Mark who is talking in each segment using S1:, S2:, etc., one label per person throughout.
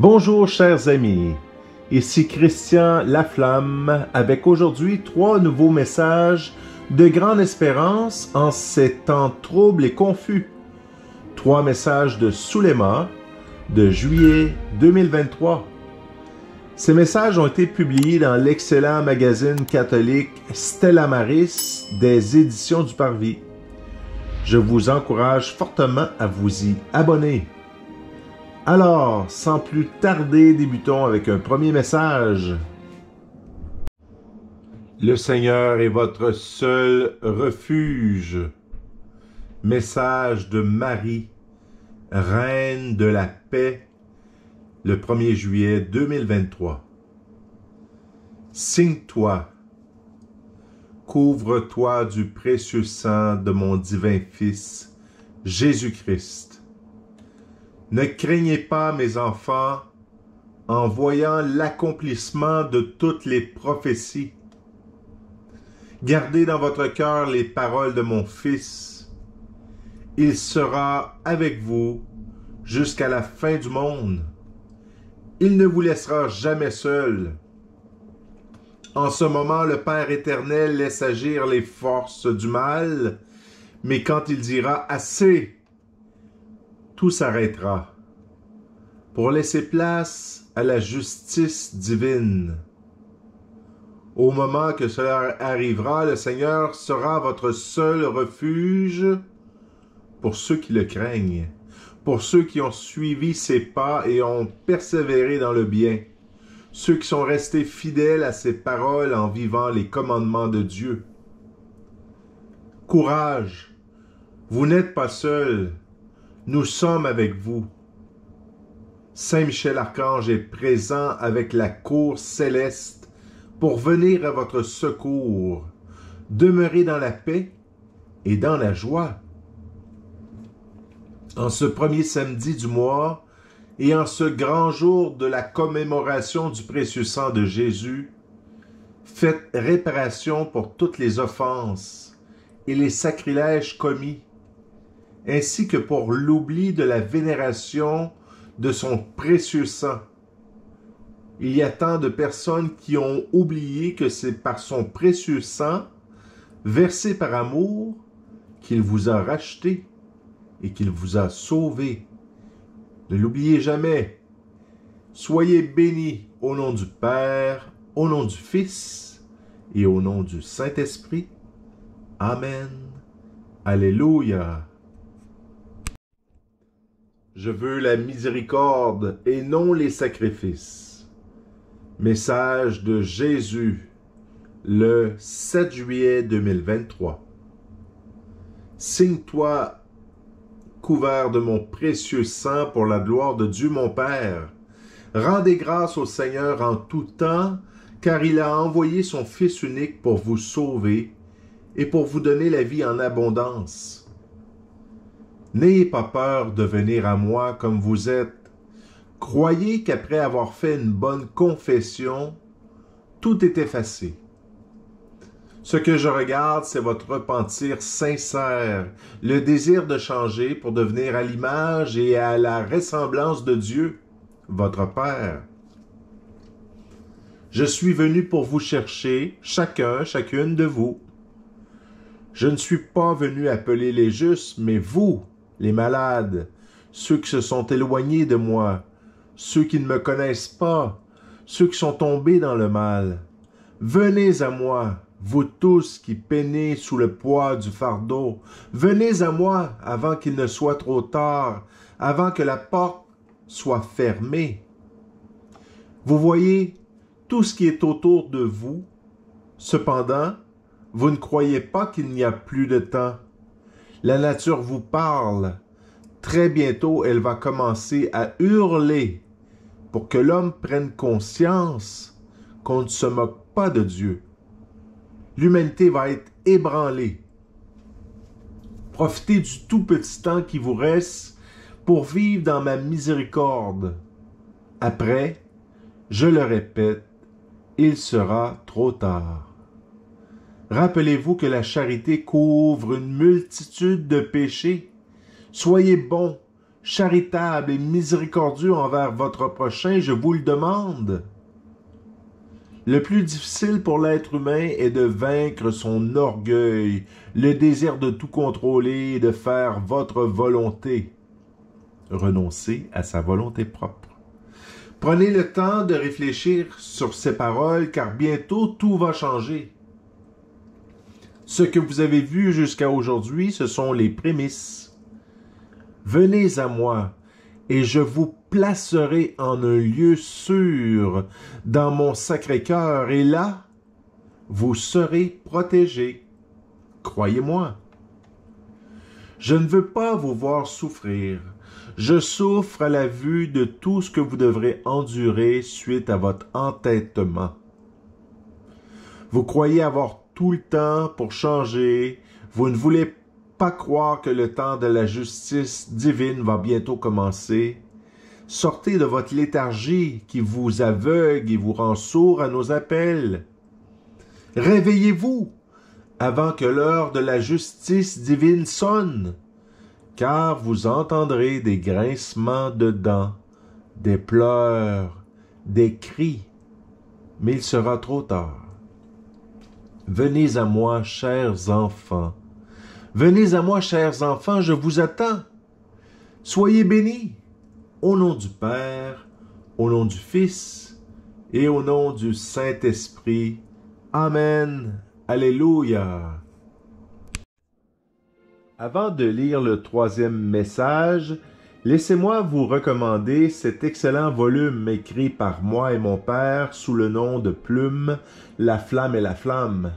S1: Bonjour chers amis, ici Christian Laflamme avec aujourd'hui 3 nouveaux messages de grande espérance en ces temps troubles et confus. 3 messages de Souléma de juillet 2023. Ces messages ont été publiés dans l'excellent magazine catholique Stella Maris des éditions du Parvis. Je vous encourage fortement à vous y abonner. Alors, sans plus tarder, débutons avec un premier message. Le Seigneur est votre seul refuge. Message de Marie, Reine de la paix, le 1er juillet 2023. Signe-toi, couvre-toi du précieux sang de mon divin Fils, Jésus-Christ. Ne craignez pas, mes enfants, en voyant l'accomplissement de toutes les prophéties. Gardez dans votre cœur les paroles de mon Fils. Il sera avec vous jusqu'à la fin du monde. Il ne vous laissera jamais seul. En ce moment, le Père éternel laisse agir les forces du mal, mais quand il dira « assez », tout s'arrêtera pour laisser place à la justice divine. Au moment que cela arrivera, le Seigneur sera votre seul refuge pour ceux qui le craignent, pour ceux qui ont suivi ses pas et ont persévéré dans le bien, ceux qui sont restés fidèles à ses paroles en vivant les commandements de Dieu. Courage, vous n'êtes pas seuls. Nous sommes avec vous. Saint Michel Archange est présent avec la cour céleste pour venir à votre secours. Demeurez dans la paix et dans la joie. En ce premier samedi du mois et en ce grand jour de la commémoration du précieux sang de Jésus, faites réparation pour toutes les offenses et les sacrilèges commis, ainsi que pour l'oubli de la vénération de son précieux sang. Il y a tant de personnes qui ont oublié que c'est par son précieux sang, versé par amour, qu'il vous a racheté et qu'il vous a sauvé. Ne l'oubliez jamais. Soyez bénis au nom du Père, au nom du Fils et au nom du Saint-Esprit. Amen. Alléluia. Je veux la miséricorde et non les sacrifices. Message de Jésus, le 7 juillet 2023. Signe-toi, couvert de mon précieux sang pour la gloire de Dieu mon Père. Rendez grâce au Seigneur en tout temps, car il a envoyé son Fils unique pour vous sauver et pour vous donner la vie en abondance. N'ayez pas peur de venir à moi comme vous êtes. Croyez qu'après avoir fait une bonne confession, tout est effacé. Ce que je regarde, c'est votre repentir sincère, le désir de changer pour devenir à l'image et à la ressemblance de Dieu, votre Père. Je suis venu pour vous chercher, chacune de vous. Je ne suis pas venu appeler les justes, mais vous, les malades, ceux qui se sont éloignés de moi, ceux qui ne me connaissent pas, ceux qui sont tombés dans le mal. Venez à moi, vous tous qui peinez sous le poids du fardeau. Venez à moi avant qu'il ne soit trop tard, avant que la porte soit fermée. Vous voyez tout ce qui est autour de vous. Cependant, vous ne croyez pas qu'il n'y a plus de temps. La nature vous parle. Très bientôt, elle va commencer à hurler pour que l'homme prenne conscience qu'on ne se moque pas de Dieu. L'humanité va être ébranlée. Profitez du tout petit temps qui vous reste pour vivre dans ma miséricorde. Après, je le répète, il sera trop tard. Rappelez-vous que la charité couvre une multitude de péchés. Soyez bons, charitable et miséricordieux envers votre prochain, je vous le demande. Le plus difficile pour l'être humain est de vaincre son orgueil, le désir de tout contrôler et de faire votre volonté. Renoncez à sa volonté propre. Prenez le temps de réfléchir sur ces paroles, car bientôt tout va changer. Ce que vous avez vu jusqu'à aujourd'hui, ce sont les prémices. Venez à moi, et je vous placerai en un lieu sûr dans mon Sacré-Cœur, et là, vous serez protégés. Croyez-moi. Je ne veux pas vous voir souffrir. Je souffre à la vue de tout ce que vous devrez endurer suite à votre entêtement. Vous croyez avoir tout le temps pour changer. Vous ne voulez pas croire que le temps de la justice divine va bientôt commencer. Sortez de votre léthargie qui vous aveugle et vous rend sourd à nos appels. Réveillez-vous avant que l'heure de la justice divine sonne, car vous entendrez des grincements de dents, des pleurs, des cris, mais il sera trop tard. Venez à moi, chers enfants. Venez à moi, chers enfants, je vous attends. Soyez bénis, au nom du Père, au nom du Fils et au nom du Saint-Esprit. Amen. Alléluia. Avant de lire le troisième message, laissez-moi vous recommander cet excellent volume écrit par moi et mon père sous le nom de Plume, La Flamme et la Flamme.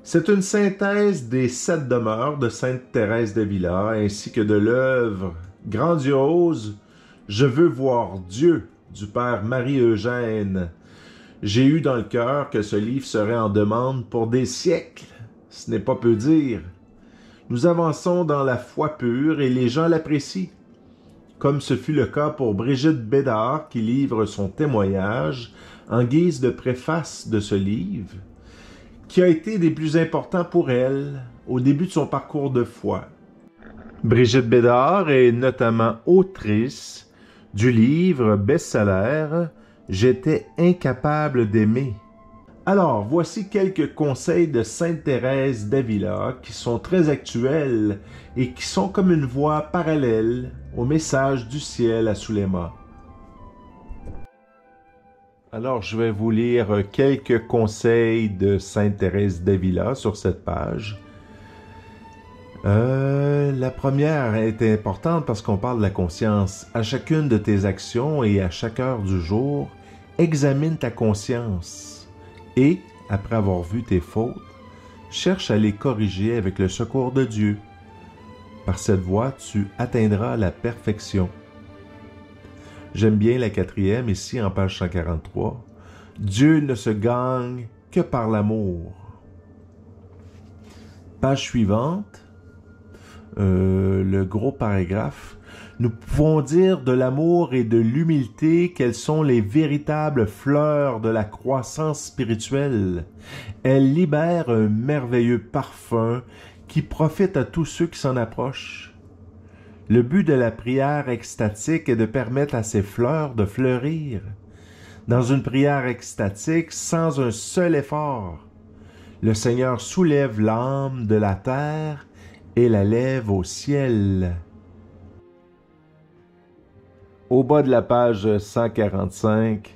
S1: C'est une synthèse des 7 demeures de Sainte Thérèse d'Avila ainsi que de l'œuvre grandiose « Je veux voir Dieu » du Père Marie-Eugène. J'ai eu dans le cœur que ce livre serait en demande pour des siècles. Ce n'est pas peu dire. Nous avançons dans la foi pure et les gens l'apprécient. Comme ce fut le cas pour Brigitte Bédard qui livre son témoignage en guise de préface de ce livre, qui a été des plus importants pour elle au début de son parcours de foi. Brigitte Bédard est notamment autrice du livre best-seller « J'étais incapable d'aimer ». Alors, voici quelques conseils de Sainte Thérèse d'Avila qui sont très actuels et qui sont comme une voie parallèle au message du ciel à Suleyma. Alors, je vais vous lire quelques conseils de Sainte Thérèse d'Avila sur cette page. La première est importante parce qu'on parle de la conscience. À chacune de tes actions et à chaque heure du jour, examine ta conscience et, après avoir vu tes fautes, cherche à les corriger avec le secours de Dieu. Par cette voie, tu atteindras la perfection. J'aime bien la 4e, ici en page 143. Dieu ne se gagne que par l'amour. Page suivante, le gros paragraphe. Nous pouvons dire de l'amour et de l'humilité qu'elles sont les véritables fleurs de la croissance spirituelle. Elles libèrent un merveilleux parfum qui profite à tous ceux qui s'en approchent. Le but de la prière extatique est de permettre à ces fleurs de fleurir. Dans une prière extatique, sans un seul effort, le Seigneur soulève l'âme de la terre et la lève au ciel. Au bas de la page 145,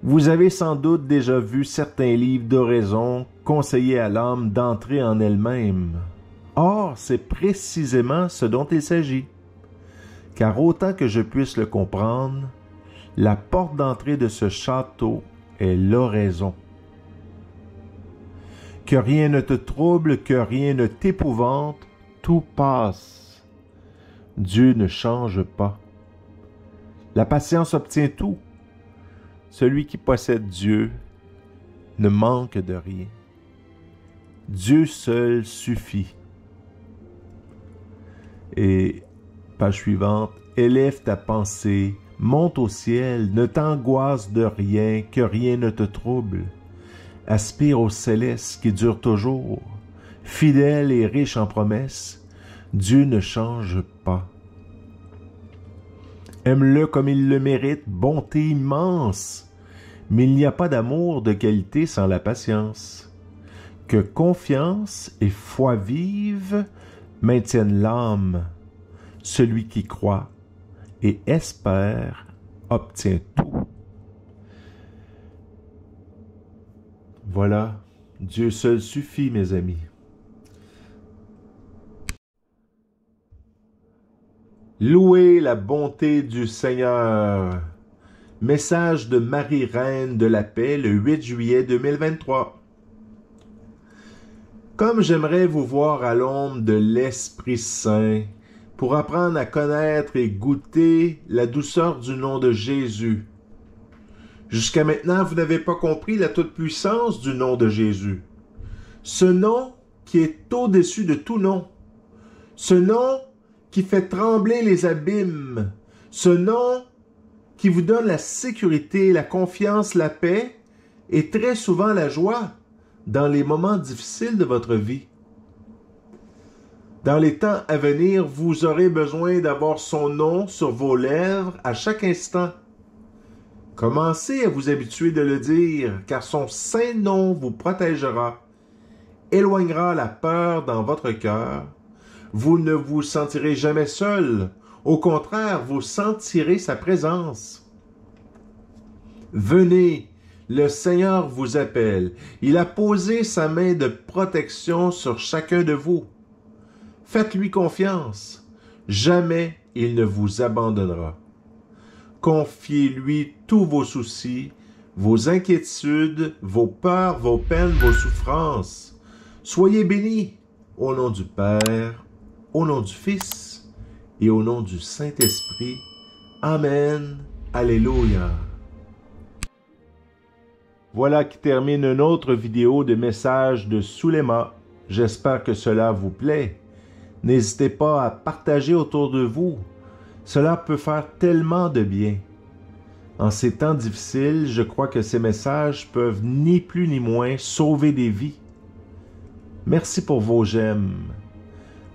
S1: vous avez sans doute déjà vu certains livres d'oraison conseiller à l'âme d'entrer en elle-même. Or, c'est précisément ce dont il s'agit. Car autant que je puisse le comprendre, la porte d'entrée de ce château est l'oraison. Que rien ne te trouble, que rien ne t'épouvante, tout passe. Dieu ne change pas. La patience obtient tout. Celui qui possède Dieu ne manque de rien. Dieu seul suffit. Et, page suivante, élève ta pensée, monte au ciel, ne t'angoisse de rien, que rien ne te trouble. Aspire au céleste qui dure toujours. Fidèle et riche en promesses, Dieu ne change pas. Aime-le comme il le mérite, bonté immense. Mais il n'y a pas d'amour de qualité sans la patience. Que confiance et foi vive maintiennent l'âme. Celui qui croit et espère obtient tout. Voilà, Dieu seul suffit, mes amis. Louez la bonté du Seigneur. Message de Marie Reine de la Paix le 8 juillet 2023. Comme j'aimerais vous voir à l'ombre de l'Esprit Saint, pour apprendre à connaître et goûter la douceur du nom de Jésus. Jusqu'à maintenant, vous n'avez pas compris la toute-puissance du nom de Jésus. Ce nom qui est au-dessus de tout nom. Ce nom qui fait trembler les abîmes. Ce nom qui vous donne la sécurité, la confiance, la paix et très souvent la joie dans les moments difficiles de votre vie. Dans les temps à venir, vous aurez besoin d'avoir son nom sur vos lèvres à chaque instant. Commencez à vous habituer de le dire, car son saint nom vous protégera, éloignera la peur dans votre cœur. Vous ne vous sentirez jamais seul. Au contraire, vous sentirez sa présence. Venez, le Seigneur vous appelle. Il a posé sa main de protection sur chacun de vous. Faites-lui confiance. Jamais il ne vous abandonnera. Confiez-lui tous vos soucis, vos inquiétudes, vos peurs, vos peines, vos souffrances. Soyez bénis au nom du Père, au nom du Fils et au nom du Saint-Esprit. Amen. Alléluia. Voilà qui termine une autre vidéo de message de Sulema. J'espère que cela vous plaît. N'hésitez pas à partager autour de vous. Cela peut faire tellement de bien. En ces temps difficiles, je crois que ces messages peuvent ni plus ni moins sauver des vies. Merci pour vos j'aime.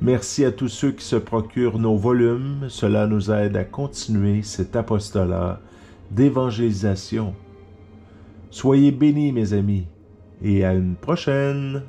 S1: Merci à tous ceux qui se procurent nos volumes. Cela nous aide à continuer cet apostolat d'évangélisation. Soyez bénis, mes amis, et à une prochaine.